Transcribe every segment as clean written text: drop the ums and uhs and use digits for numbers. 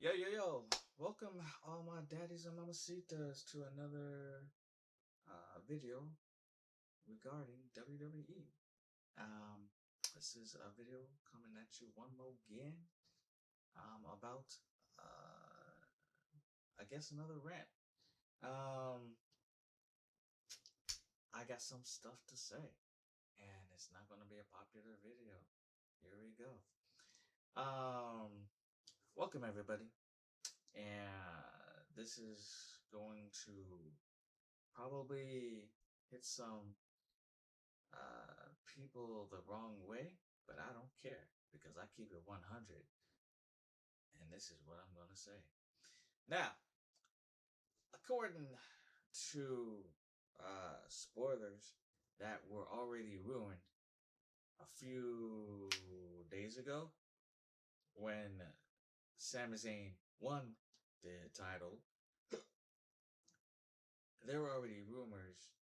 Yo. Welcome, all my daddies and mamacitas, to another video regarding WWE. This is a video coming at you one more again about, I guess, another rant. Um, I got some stuff to say, and it's not going to be a popular video. Here we go. Welcome, everybody. And this is going to probably hit some people the wrong way, but I don't care because I keep it 100. And this is what I'm going to say. Now, according to spoilers that were already ruined a few days ago when Sami Zayn won the title, there were already rumors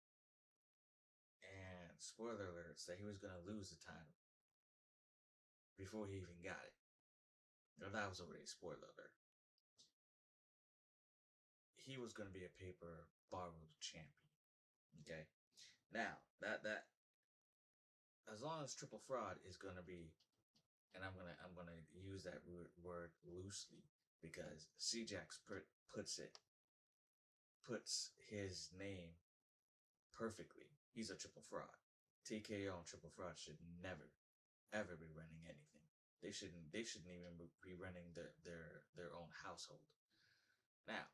and spoiler alerts that he was going to lose the title before he even got it. Now, that was already a spoiler alert. He was going to be a paper borrowed champion. Okay. Now that as long as triple fraud is going to be, and I'm gonna use that word loosely because C-Jax puts his name perfectly. He's a triple fraud. TKO and triple fraud should never ever be running anything. They shouldn't even be running their own household. Now,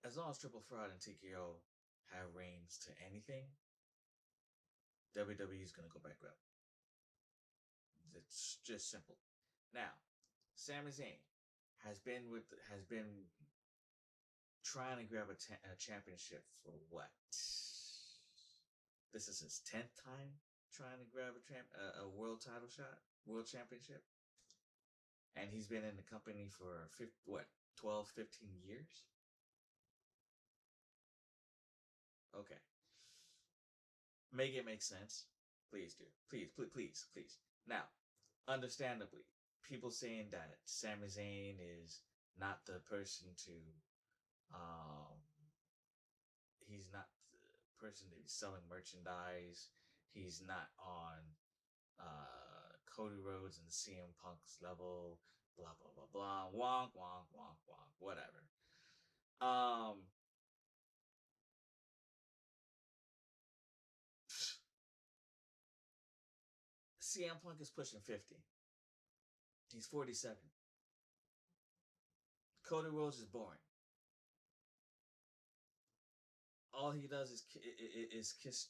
as long as triple fraud and TKO have reigns to anything, WWE is gonna go bankrupt. It's just simple. Now, Sami Zayn has been trying to grab a championship for what? This is his 10th time trying to grab a world title shot, world championship, and he's been in the company for 12, 15 years. Okay, make it make sense. Please do. Please. Now, understandably, people saying that Sami Zayn is not the person to, he's not the person to be selling merchandise. He's not on Cody Rhodes and CM Punk's level. Blah blah blah blah. Wonk wonk wonk wonk. Whatever. Um, CM Punk is pushing 50. He's 47. Cody Rhodes is boring. All he does is kiss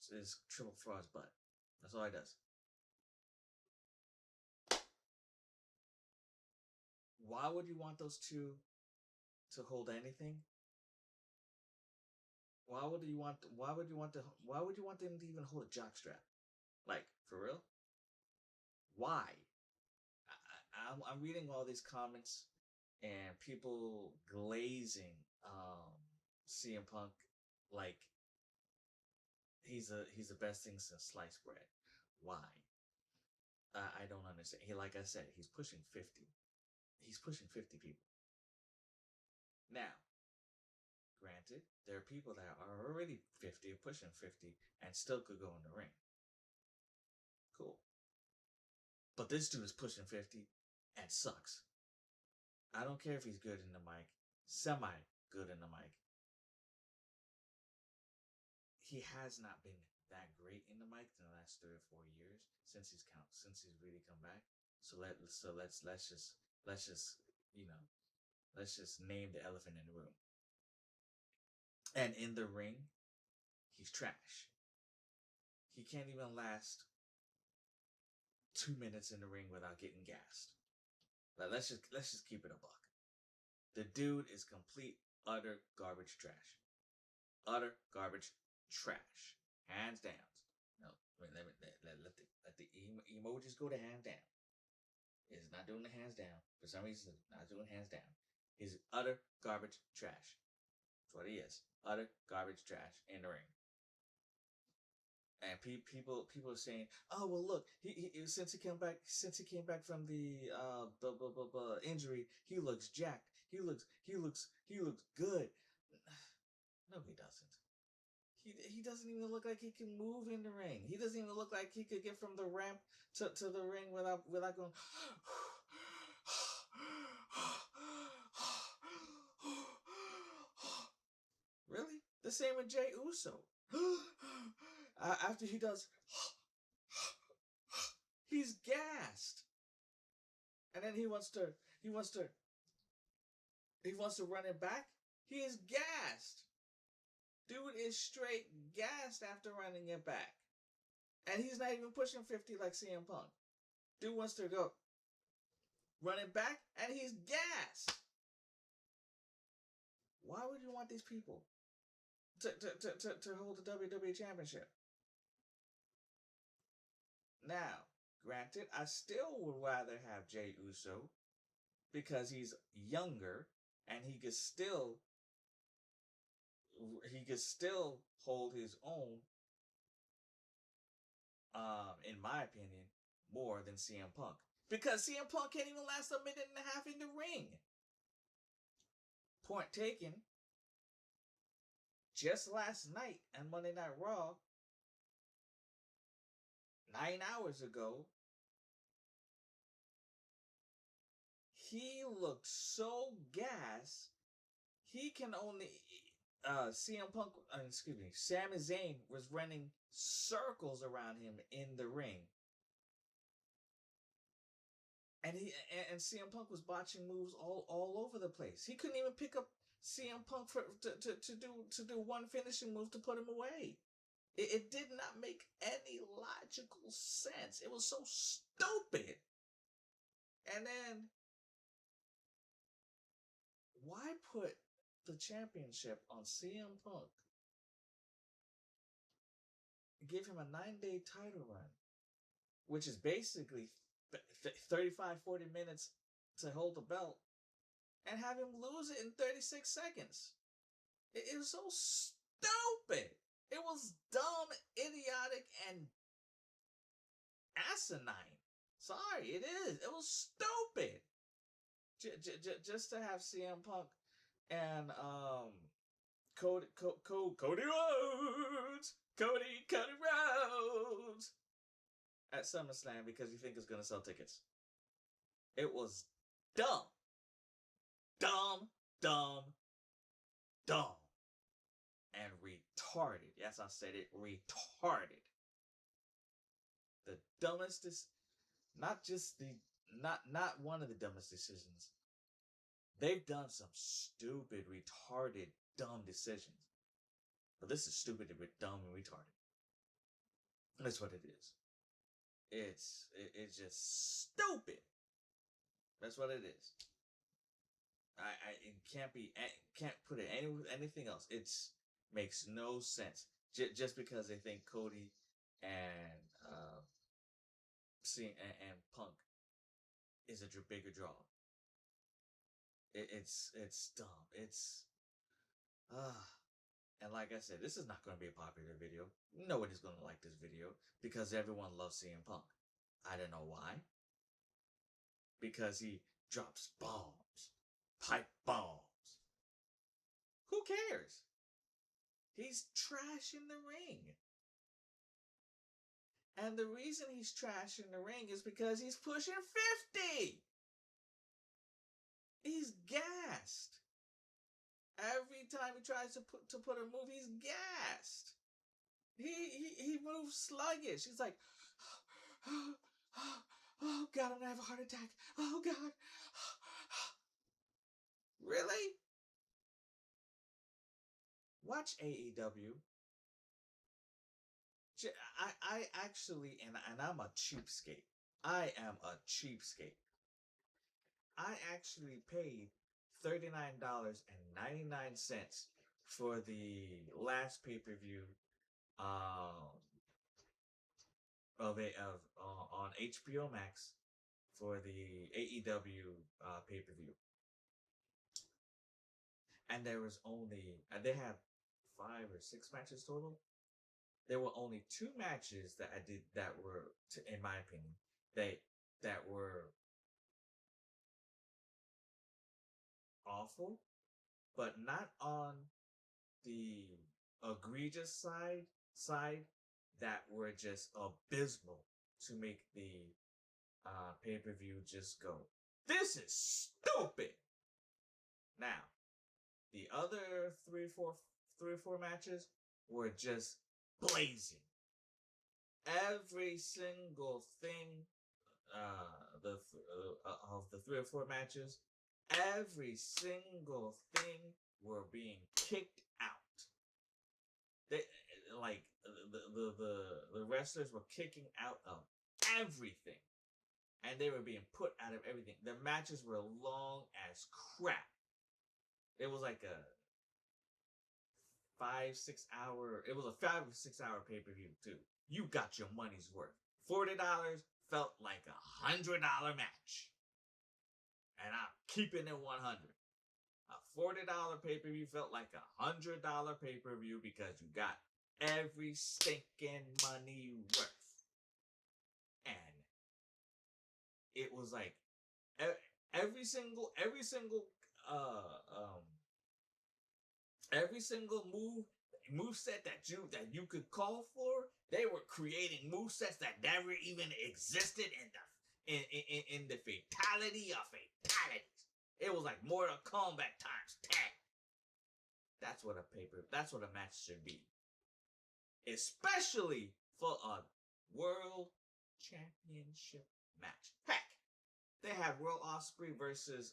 triple fraud's butt. That's all he does. Why would you want those two to hold anything? Why would you want them to even hold a jockstrap? Like, for real? Why? I'm reading all these comments and people glazing CM Punk like he's the best thing since sliced bread. Why? I don't understand. Like I said, he's pushing 50. He's pushing 50 people. Now, granted, there are people that are already 50 or pushing 50 and still could go in the ring. Cool. But this dude is pushing 50 and sucks. I don't care if he's good in the mic, semi good in the mic. He has not been that great in the mic in the last 3 or 4 years since he's really come back. So let's just let's just name the elephant in the room. And in the ring, he's trash. He can't even last 2 minutes in the ring without getting gassed. Like, let's just keep it a buck. The dude is complete, utter garbage trash. Utter garbage trash. Hands down. No, let the emojis go to hands down. It's not doing the hands down. For some reason, it's not doing hands down. He's utter garbage trash. That's what he is. Utter garbage trash in the ring. And people are saying, oh well, look, he since he came back from the injury, he looks jacked. He looks good. No, he doesn't. He doesn't even look like he can move in the ring. He doesn't even look like he could get from the ramp to the ring without going. Really? The same with Jey Uso. After he does, he's gassed, and then he wants to run it back. He is gassed. Dude is straight gassed after running it back, and he's not even pushing 50 like CM Punk. Dude wants to go run it back, and he's gassed. Why would you want these people to hold the WWE Championship? Now, granted, I still would rather have Jey Uso because he's younger and he could still hold his own, in my opinion, more than CM Punk. Because CM Punk can't even last a minute and a half in the ring. Point taken. Just last night on Monday Night Raw, 9 hours ago, he looked so gassed. He can only CM Punk, Sami Zayn was running circles around him in the ring, and CM Punk was botching moves all over the place. He couldn't even pick up CM Punk to do one finishing move to put him away. It did not make any logical sense. It was so stupid. And then, why put the championship on CM Punk? Give him a 9-day title run, which is basically 35-40 minutes to hold the belt, and have him lose it in 36 seconds. It was so stupid. It was dumb, idiotic, and asinine. Sorry, it is. It was stupid. Just to have CM Punk and Cody Rhodes, Cody Rhodes at SummerSlam because you think it's gonna sell tickets. It was dumb, dumb, dumb, dumb, and retarded. Yes, I said it, retarded. The dumbest not one of the dumbest decisions. They've done some stupid, retarded, dumb decisions. But this is stupid, dumb, and retarded. That's what it is. It's just stupid. That's what it is. It can't put it anything else. It's makes no sense. Just because they think Cody and Punk is a bigger draw. It's dumb. It's and like I said, this is not going to be a popular video. Nobody's going to like this video because everyone loves CM Punk. I don't know why. Because he drops bombs, pipe bombs. Who cares? He's trash in the ring. And the reason he's trash in the ring is because he's pushing 50. He's gassed. Every time he tries to put a move, he's gassed. He moves sluggish. He's like, oh God, I'm gonna have a heart attack. Oh God. Really? Watch AEW. I actually, and I'm a cheapskate. I am a cheapskate. I actually paid $39.99 for the last pay-per-view on HBO Max for the AEW pay-per-view. And there was only, and they had 5 or 6 matches total. there were only 2 matches that I did that were, in my opinion, that were awful, but not on the egregious side that were just abysmal to make the pay-per-view just go, this is stupid. Now, the other three or four matches were just blazing. Every single thing of the 3 or 4 matches, every single thing were being kicked out. They like the wrestlers were kicking out of everything, and they were being put out of everything. The matches were long as crap. It was like a 5-6 hour. It was a 5 or 6 hour pay-per-view too. You got your money's worth. $40 felt like $100 match, and I'm keeping it 100. A $40 pay-per-view felt like $100 pay-per-view because you got every stinking money worth. And it was like every single move set that you could call for, they were creating move sets that never even existed in the fatality of fatalities. It was like Mortal Kombat times 10. That's what a match should be. Especially for a world championship match. Heck, they had World Ospreay versus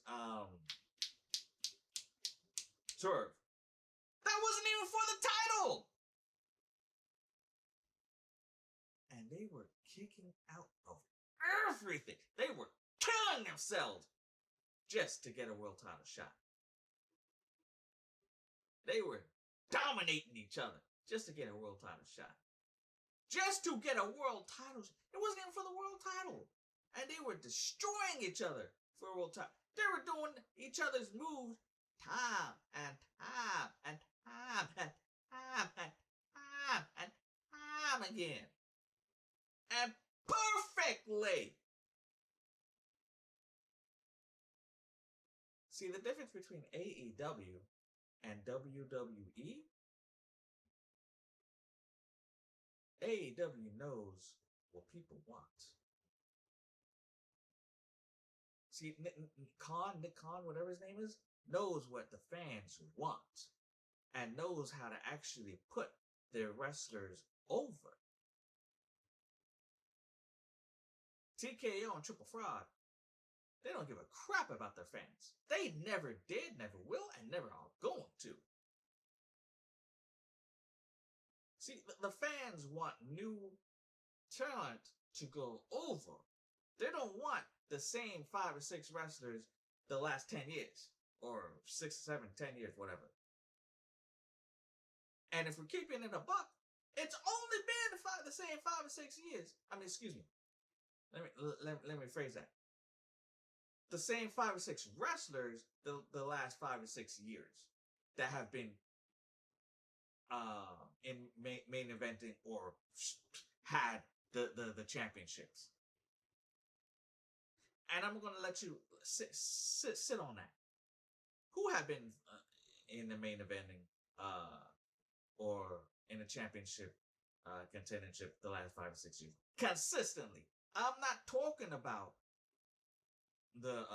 Swerve. That wasn't even for the title. And they were kicking out of everything. They were killing themselves just to get a world title shot. They were dominating each other just to get a world title shot. Just to get a world title. It wasn't even for the world title. And they were destroying each other for a world title. They were doing each other's moves time and time and time and time and time and time again. And perfectly. See, the difference between AEW and WWE, AEW knows what people want. See, Nick Khan, whatever his name is, knows what the fans want and knows how to actually put their wrestlers over. TKO and Triple Fraud, they don't give a crap about their fans. They never did, never will, and never are going to. See, the fans want new talent to go over. They don't want the same 5 or 6 wrestlers the last 10 years. Or 6, 7, 10 years, whatever. And if we're keeping it a buck, it's only been the same 5 or 6 years. I mean, excuse me. Let me phrase that. The same 5 or 6 wrestlers the last 5 or 6 years that have been in main eventing or had the championships. And I'm gonna let you sit on that. Who have been in the main eventing or in the championship contendership the last 5 or 6 years consistently? I'm not talking about the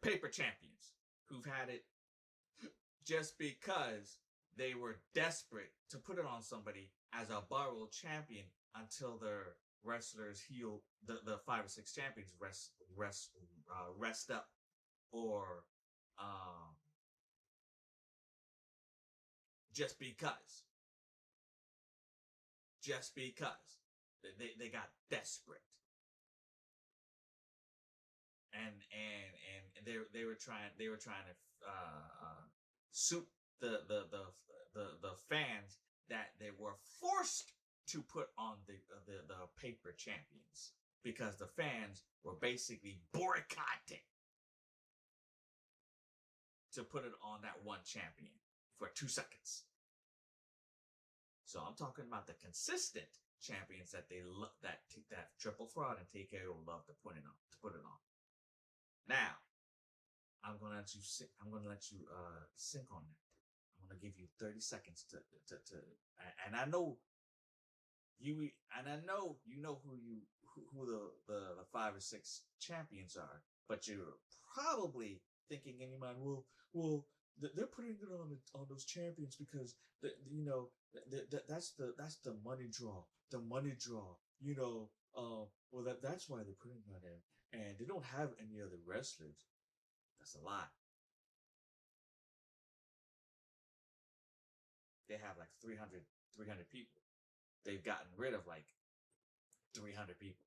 paper champions who've had it just because they were desperate to put it on somebody as a borrowed champion until their wrestlers heal. The 5 or 6 champions rest up or just because they got desperate and they were trying to suit the fans that they were forced to put on the paper champions because the fans were basically boycotting to put it on that one champion for 2 seconds. So I'm talking about the consistent champions that that Triple Fraud and TKO love to put it on. Now, I'm gonna let you sync on that. I'm gonna give you 30 seconds to and I know you know who the 5 or 6 champions are, but you're probably thinking in your mind, they're putting it on those champions because that's the money draw, that's why they're putting it on there, and they don't have any other wrestlers. That's a lie. They have like 300 people. They've gotten rid of like 300 people.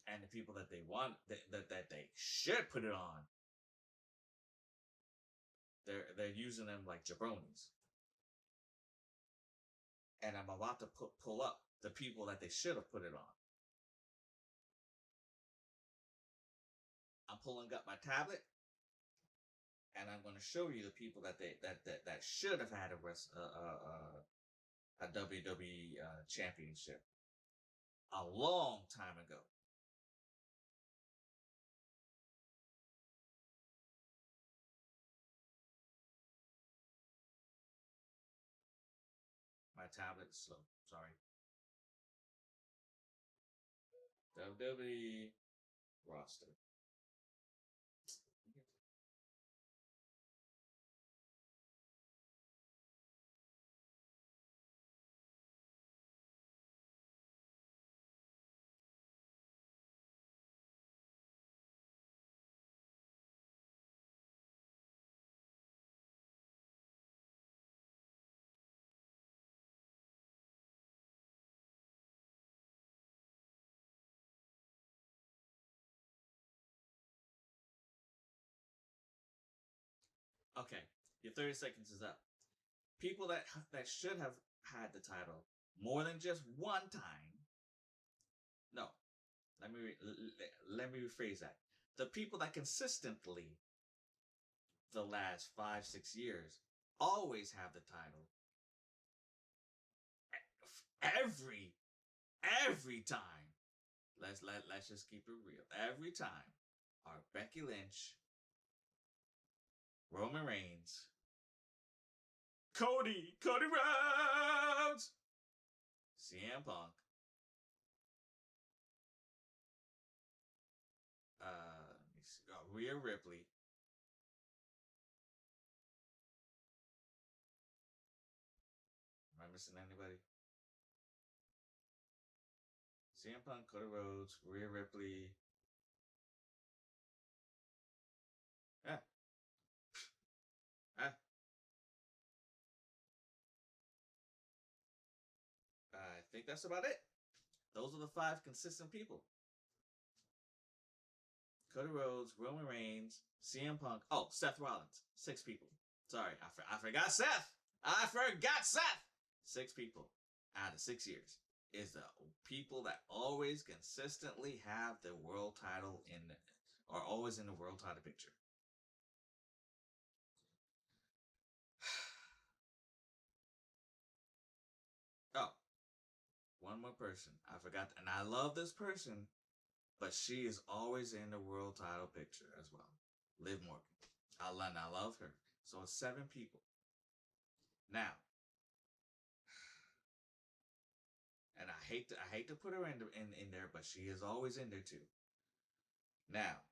And the people that they want, that they should put it on, they're using them like jabronis. And I'm about to pull up the people that they should have put it on. I'm pulling up my tablet, and I'm going to show you the people that should have had a WWE championship a long time ago. My tablet is slow. Sorry. WWE roster. Okay, your 30 seconds is up. People that should have had the title more than just one time. No, let me rephrase that. The people that consistently, the last 5-6 years, always have the title every time. Let's just keep it real. Every time are Becky Lynch, Roman Reigns, Cody Rhodes, CM Punk, Rhea Ripley, am I missing anybody? CM Punk, Cody Rhodes, Rhea Ripley. Yeah. Ah. I think that's about it. Those are the 5 consistent people. Cody Rhodes, Roman Reigns, CM Punk. Oh, Seth Rollins. 6 people. Sorry, I forgot Seth. 6 people out of 6 years is the people that always consistently have the world title are always in the world title picture. Oh, one more person. I forgot, and I love this person, but she is always in the world title picture as well. Liv Morgan. I love her. So it's 7 people. Now, and I hate to put her in there, but she is always in there too. Now,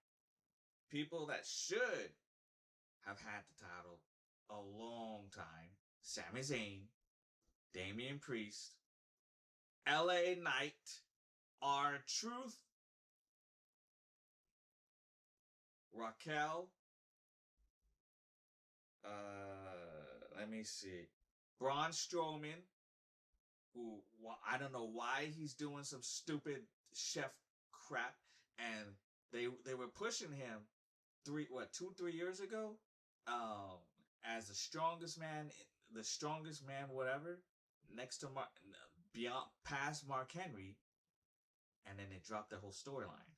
people that should have had the title a long time: Sami Zayn, Damian Priest, LA Knight, R-Truth, Raquel, let me see, Braun Strowman, who I don't know why he's doing some stupid chef crap, and they were pushing him 2-3 years ago, as the strongest man, whatever, next to beyond past Mark Henry, and then they dropped the whole storyline.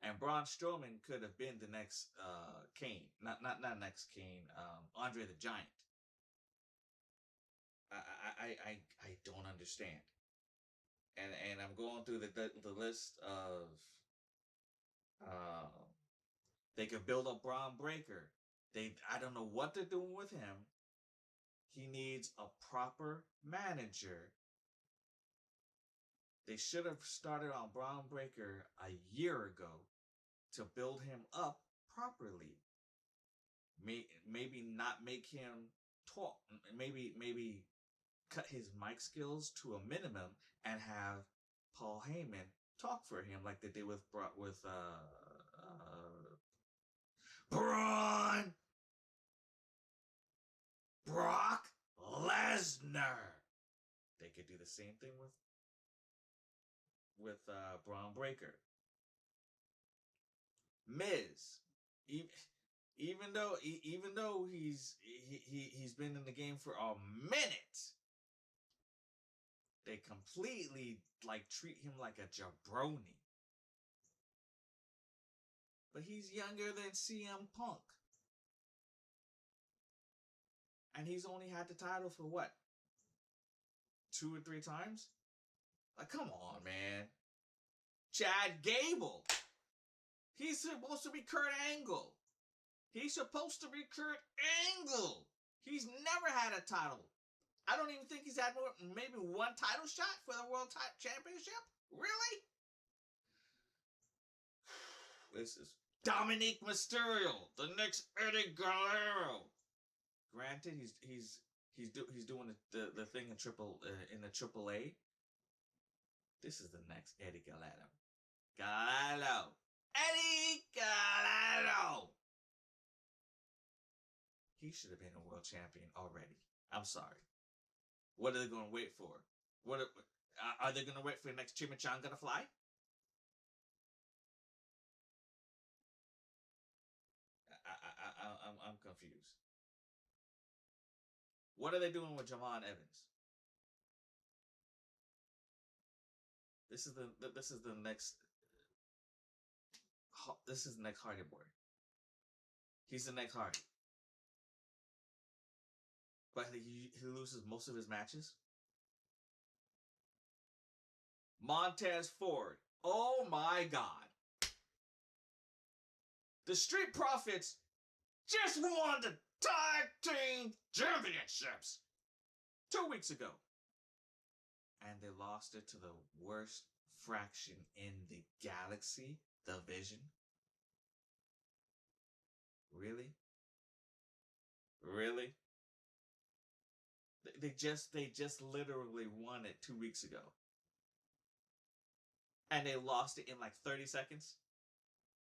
And Braun Strowman could have been the next Kane, not next Kane, Andre the Giant. I don't understand. And I'm going through the list of uh, they could build up Braun Breaker. I don't know what they're doing with him. He needs a proper manager. They should have started on Braun Breaker a year ago to build him up properly. Maybe not make him talk. Maybe cut his mic skills to a minimum and have Paul Heyman talk for him like they did with Braun Brock Lesnar. They could do the same thing with Braun Breaker. Miz, even though he's been in the game for a minute, they completely like treat him like a jabroni. But he's younger than CM Punk. And he's only had the title for what? 2 or 3 times? Like, come on, man. Chad Gable. He's supposed to be Kurt Angle. He's supposed to be Kurt Angle. He's never had a title. I don't even think he's had maybe one title shot for the World Championship. Really? This is Dominic Mysterio, the next Eddie Guerrero. Granted, he's doing the thing in the AAA. This is the next Eddie Guerrero. Eddie Guerrero. He should have been a world champion already. I'm sorry. What are they going to wait for? Are they going to wait for the next chimichanga to fly? I'm confused. What are they doing with Javon Evans? This is the next. This is the next Hardy Boy. He's the next Hardy, but he loses most of his matches. Montez Ford. Oh my God. The Street Profits just won the Tag Team Championships 2 weeks ago. And they lost it to the worst fraction in the galaxy, the Vision. Really? Really? They just literally won it 2 weeks ago. And they lost it in like 30 seconds.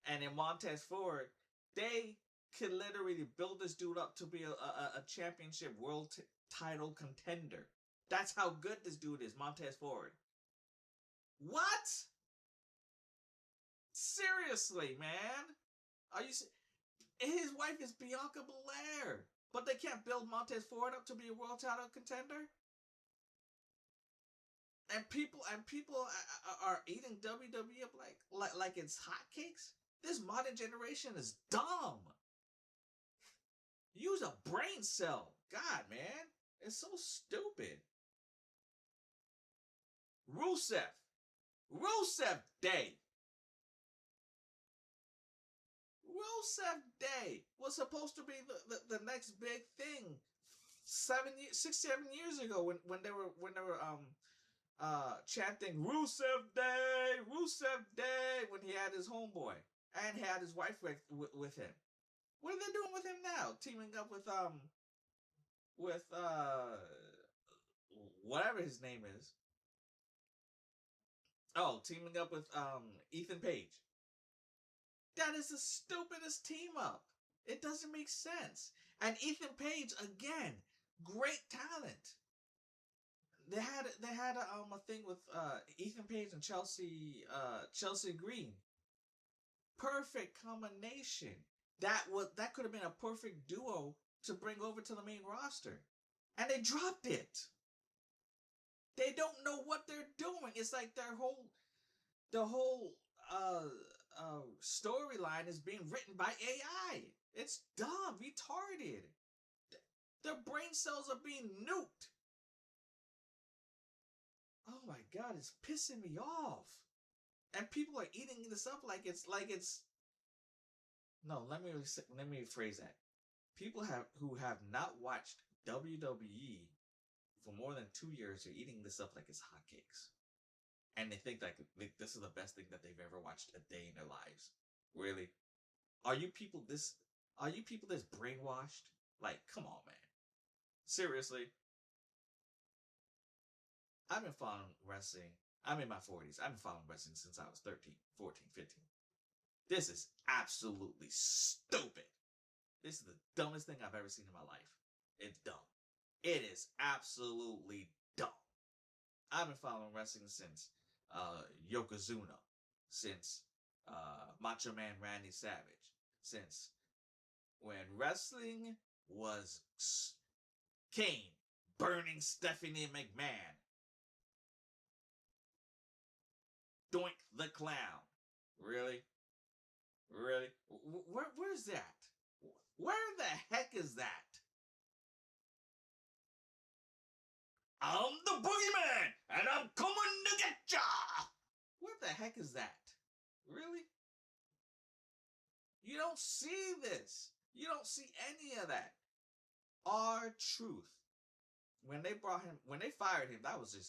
And in Montez Ford, they could literally build this dude up to be a championship world title contender. That's how good this dude is, Montez Ford. What? Seriously, man? Are you? His wife is Bianca Belair, but they can't build Montez Ford up to be a world title contender. And people are eating WWE up like it's hotcakes. This modern generation is dumb. Use a brain cell. God, man. It's so stupid. Rusev Day. Rusev Day was supposed to be the next big thing 7 years ago when they were chanting Rusev Day when he had his homeboy and had his wife with him. What are they doing with him now? Teaming up with whatever his name is. Oh, teaming up with Ethan Page. That is the stupidest team up. It doesn't make sense. And Ethan Page again, great talent. They had a thing with Ethan Page and Chelsea Green. Perfect combination. That could have been a perfect duo to bring over to the main roster, and they dropped it. They don't know what they're doing. It's like the whole storyline is being written by AI. It's dumb, retarded. Their brain cells are being nuked. Oh my god, it's pissing me off. And people are eating this up like it's. No, let me rephrase that. People who have not watched WWE for more than 2 years are eating this up like it's hotcakes, and they think like this is the best thing that they've ever watched a day in their lives. Really? Are you people this? Are you people this brainwashed? Like, come on, man. Seriously? I've been following wrestling. I'm in my 40s. I've been following wrestling since I was 13, 14, 15. This is absolutely stupid. This is the dumbest thing I've ever seen in my life. It's dumb. It is absolutely dumb. I've been following wrestling since Yokozuna, since Macho Man Randy Savage, since when wrestling was Kane burning Stephanie McMahon, Doink the Clown. Really? Really? Where's that? Where the heck is that? I'm the boogeyman, and I'm coming to get ya! Where the heck is that? Really? You don't see this. You don't see any of that. R-Truth. When they fired him, that was the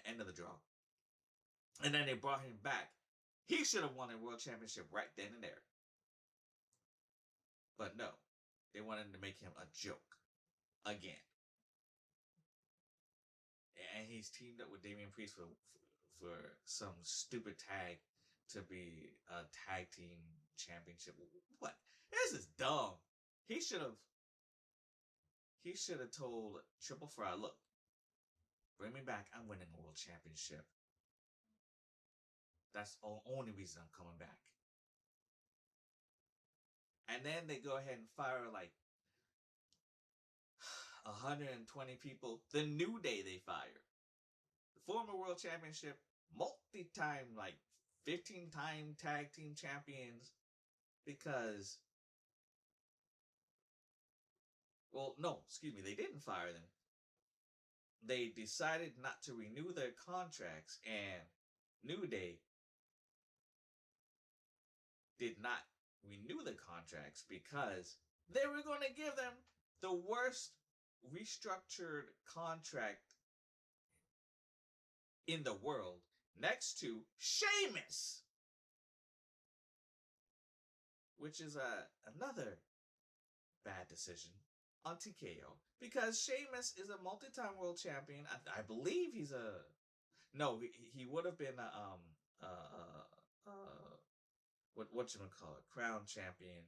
end of the draw. And then they brought him back. He should have won a world championship right then and there. But no, they wanted to make him a joke again. And he's teamed up with Damian Priest for some stupid tag to be a tag team championship. What? This is dumb. He should have told Triple Fry, look, bring me back. I'm winning a world championship. That's the only reason I'm coming back. And then they go ahead and fire like 120 people. The New Day they fire. The former world championship, multi-time, like 15-time tag team champions. Because, well, no, excuse me, they didn't fire them. They decided not to renew their contracts, and New Day did not renew the contracts because they were going to give them the worst restructured contract in the world next to Sheamus, which is another bad decision on TKO because Sheamus is a multi-time world champion. I believe he's he would have been what you call it, crown champion.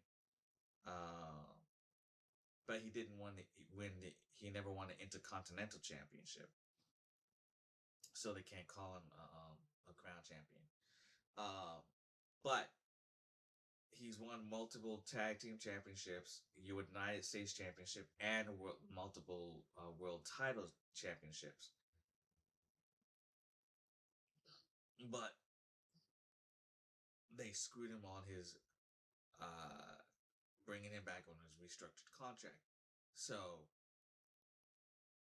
But he didn't want to win. He never won an Intercontinental Championship, so they can't call him a crown champion. But he's won multiple tag team championships, United States Championship, and multiple world title championships. But they screwed him on his bringing him back on his restructured contract. So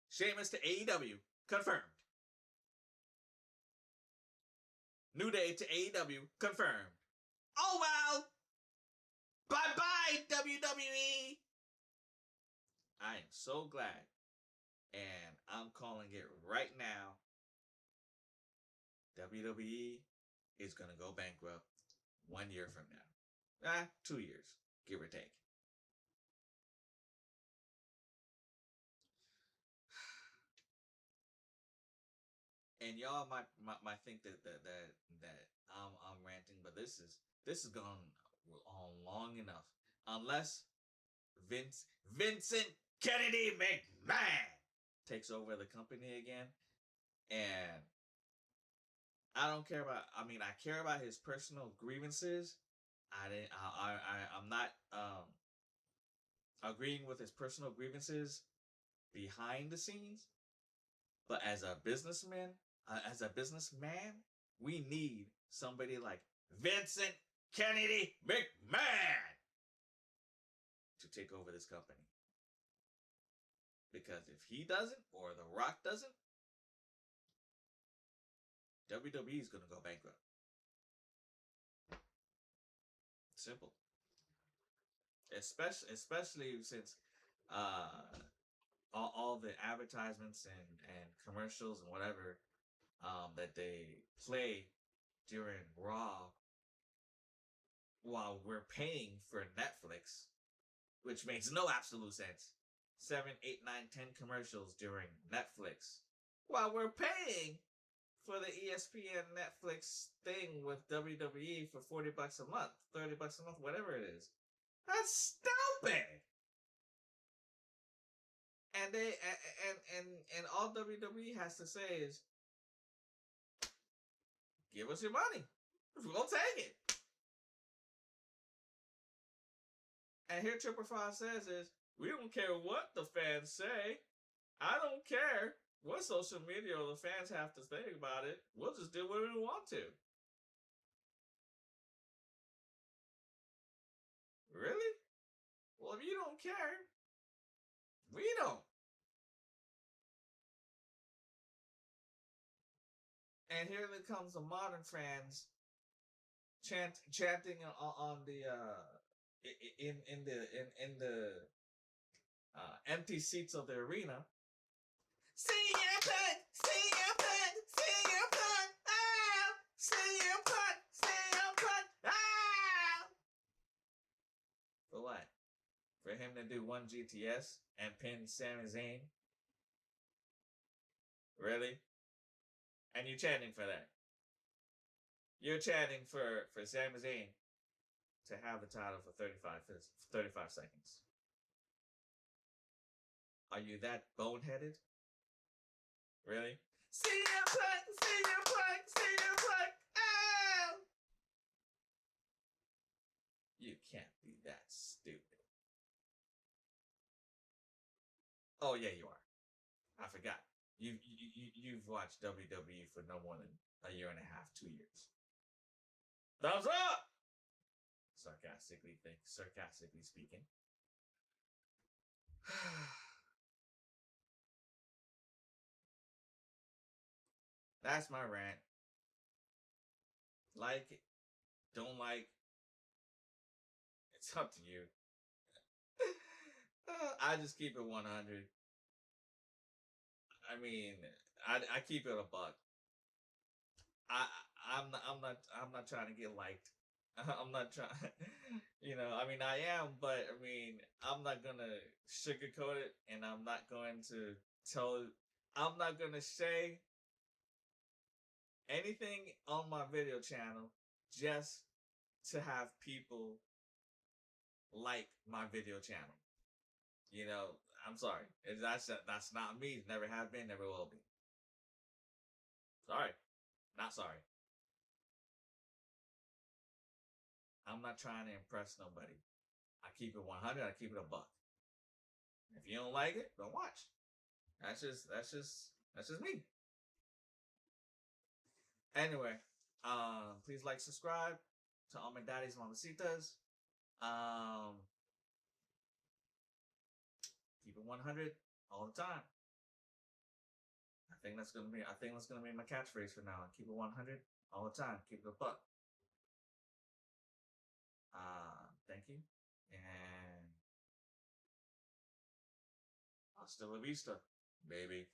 Sheamus to AEW confirmed. New Day to AEW confirmed. Oh well. Bye-bye, WWE! I am so glad. And I'm calling it right now. WWE is going to go bankrupt 1 year from now. 2 years, give or take. And y'all might think that I'm ranting, but this has gone on long enough. Unless Vincent Kennedy McMahon takes over the company again, and I don't care about. I mean, I care about his personal grievances. I'm not agreeing with his personal grievances behind the scenes, but as a businessman, we need somebody like Vincent Kennedy McMahon to take over this company. Because if he doesn't, or The Rock doesn't, WWE is going to go bankrupt. Simple. Especially since all the advertisements and commercials and whatever that they play during Raw while we're paying for Netflix, which makes no absolute sense. 7, 8, 9, 10 commercials during Netflix while we're paying for the ESPN Netflix thing with WWE for $40 a month, $30 a month, whatever it is. That's stupid. And they and all WWE has to say is, give us your money. We'll take it. And here Triple Five says is, we don't care what the fans say. I don't care what social media or the fans have to think about it. We'll just do what we want to. Really? Well, if you don't care, we don't. And here comes the modern fans chanting on the in the empty seats of the arena. CM Punk, CM Punk, CM Punk, ah, CM Punk, CM Punk, ah. For what? For him to do one GTS and pin Sami Zayn? Really? And you're chanting for that? You're chanting for Sami Zayn to have the title for 35 seconds. Are you that boneheaded? Really? CM Punk, CM Punk, CM Punk, ah! You can't be that stupid. Oh yeah, you are. I forgot. You've watched WWE for no more than a year and a half, 2 years. Thumbs up! Sarcastically speaking. That's my rant. Like it, don't like. It's up to you. I just keep it 100. I mean, I keep it a buck. I'm not trying to get liked. I'm not trying, I mean, I am, but I mean, I'm not gonna sugarcoat it, and I'm not going to I'm not gonna say anything on my video channel just to have people like my video channel. I'm sorry. That's not me. Never have been, never will be. Sorry. Not sorry. I'm not trying to impress nobody. I keep it 100. I keep it a buck. If you don't like it, don't watch. That's just me. Anyway, please like, subscribe to all my daddies, mamacitas. Keep it 100 all the time. I think that's gonna be my catchphrase for now. Keep it 100 all the time. Keep it a buck. Thank you, and hasta la vista, baby.